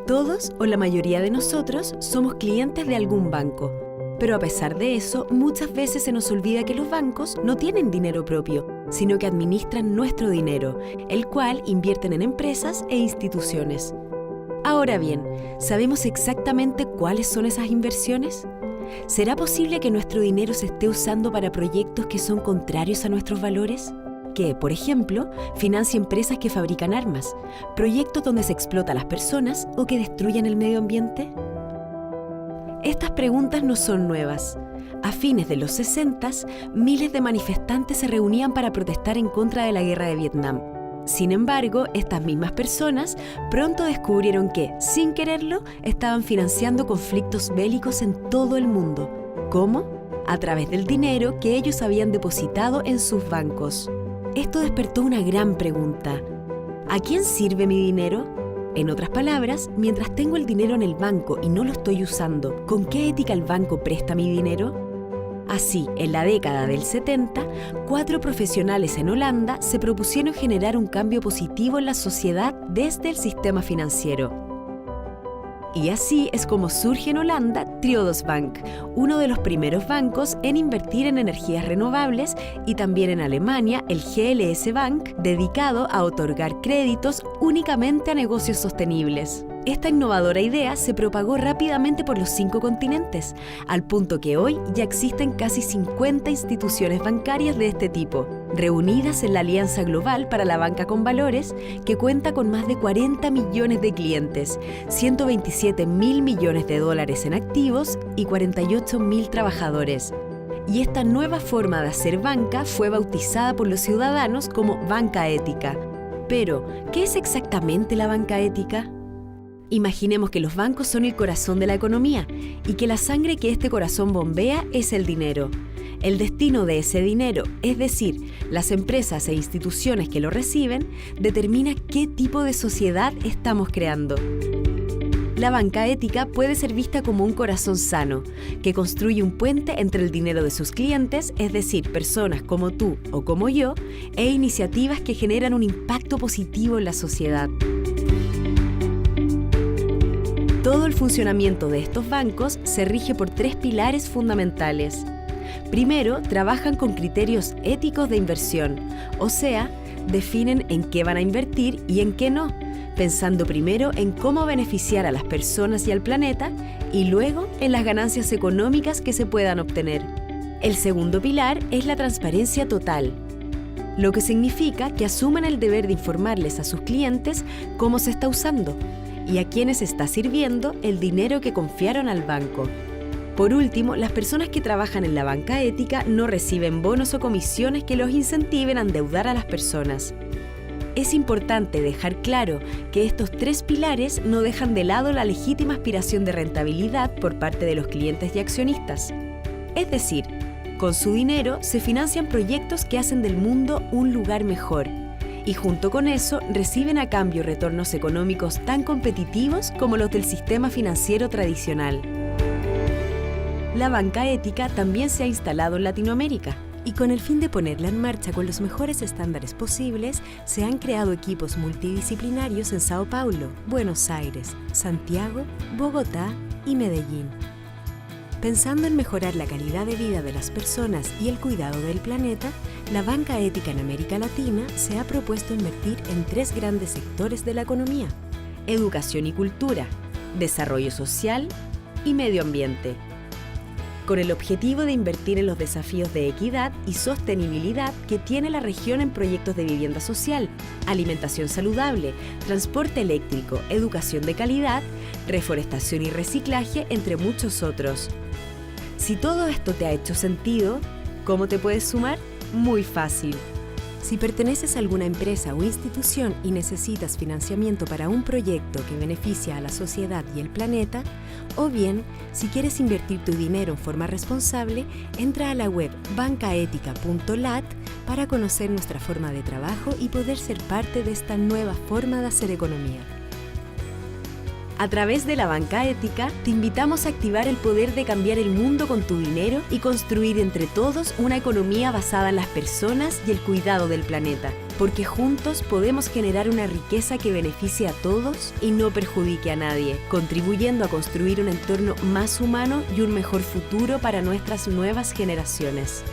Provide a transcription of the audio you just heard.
Todos o la mayoría de nosotros somos clientes de algún banco. Pero a pesar de eso, muchas veces se nos olvida que los bancos no tienen dinero propio, sino que administran nuestro dinero, el cual invierten en empresas e instituciones. Ahora bien, ¿sabemos exactamente cuáles son esas inversiones? ¿Será posible que nuestro dinero se esté usando para proyectos que son contrarios a nuestros valores? Que, por ejemplo, financie empresas que fabrican armas, proyectos donde se explota a las personas o que destruyan el medio ambiente. Estas preguntas no son nuevas. A fines de los 60, miles de manifestantes se reunían para protestar en contra de la guerra de Vietnam. Sin embargo, estas mismas personas pronto descubrieron que, sin quererlo, estaban financiando conflictos bélicos en todo el mundo. ¿Cómo? A través del dinero que ellos habían depositado en sus bancos. Esto despertó una gran pregunta. ¿A quién sirve mi dinero? En otras palabras, mientras tengo el dinero en el banco y no lo estoy usando, ¿con qué ética el banco presta mi dinero? Así, en la década del 70, 4 profesionales en Holanda se propusieron generar un cambio positivo en la sociedad desde el sistema financiero. Y así es como surge en Holanda Triodos Bank, uno de los primeros bancos en invertir en energías renovables, y también en Alemania el GLS Bank, dedicado a otorgar créditos únicamente a negocios sostenibles. Esta innovadora idea se propagó rápidamente por los 5 continentes, al punto que hoy ya existen casi 50 instituciones bancarias de este tipo, reunidas en la Alianza Global para la Banca con Valores, que cuenta con más de 40 millones de clientes, 127.000 millones de dólares en activos y 48.000 trabajadores. Y esta nueva forma de hacer banca fue bautizada por los ciudadanos como banca ética. Pero, ¿qué es exactamente la banca ética? Imaginemos que los bancos son el corazón de la economía y que la sangre que este corazón bombea es el dinero. El destino de ese dinero, es decir, las empresas e instituciones que lo reciben, determina qué tipo de sociedad estamos creando. La banca ética puede ser vista como un corazón sano, que construye un puente entre el dinero de sus clientes, es decir, personas como tú o como yo, e iniciativas que generan un impacto positivo en la sociedad. Todo el funcionamiento de estos bancos se rige por 3 pilares fundamentales. Primero, trabajan con criterios éticos de inversión, o sea, definen en qué van a invertir y en qué no, pensando primero en cómo beneficiar a las personas y al planeta y luego en las ganancias económicas que se puedan obtener. El segundo pilar es la transparencia total, lo que significa que asumen el deber de informarles a sus clientes cómo se está usando y a quienes está sirviendo el dinero que confiaron al banco. Por último, las personas que trabajan en la banca ética no reciben bonos o comisiones que los incentiven a endeudar a las personas. Es importante dejar claro que estos 3 pilares no dejan de lado la legítima aspiración de rentabilidad por parte de los clientes y accionistas. Es decir, con su dinero se financian proyectos que hacen del mundo un lugar mejor, y junto con eso reciben a cambio retornos económicos tan competitivos como los del sistema financiero tradicional. La banca ética también se ha instalado en Latinoamérica, y con el fin de ponerla en marcha con los mejores estándares posibles, se han creado equipos multidisciplinarios en Sao Paulo, Buenos Aires, Santiago, Bogotá y Medellín. Pensando en mejorar la calidad de vida de las personas y el cuidado del planeta, la banca ética en América Latina se ha propuesto invertir en 3 grandes sectores de la economía: educación y cultura, desarrollo social y medio ambiente, con el objetivo de invertir en los desafíos de equidad y sostenibilidad que tiene la región en proyectos de vivienda social, alimentación saludable, transporte eléctrico, educación de calidad, reforestación y reciclaje, entre muchos otros. Si todo esto te ha hecho sentido, ¿cómo te puedes sumar? Muy fácil. Si perteneces a alguna empresa o institución y necesitas financiamiento para un proyecto que beneficia a la sociedad y el planeta, o bien, si quieres invertir tu dinero en forma responsable, entra a la web bancaetica.lat para conocer nuestra forma de trabajo y poder ser parte de esta nueva forma de hacer economía. A través de la banca ética, te invitamos a activar el poder de cambiar el mundo con tu dinero y construir entre todos una economía basada en las personas y el cuidado del planeta. Porque juntos podemos generar una riqueza que beneficie a todos y no perjudique a nadie, contribuyendo a construir un entorno más humano y un mejor futuro para nuestras nuevas generaciones.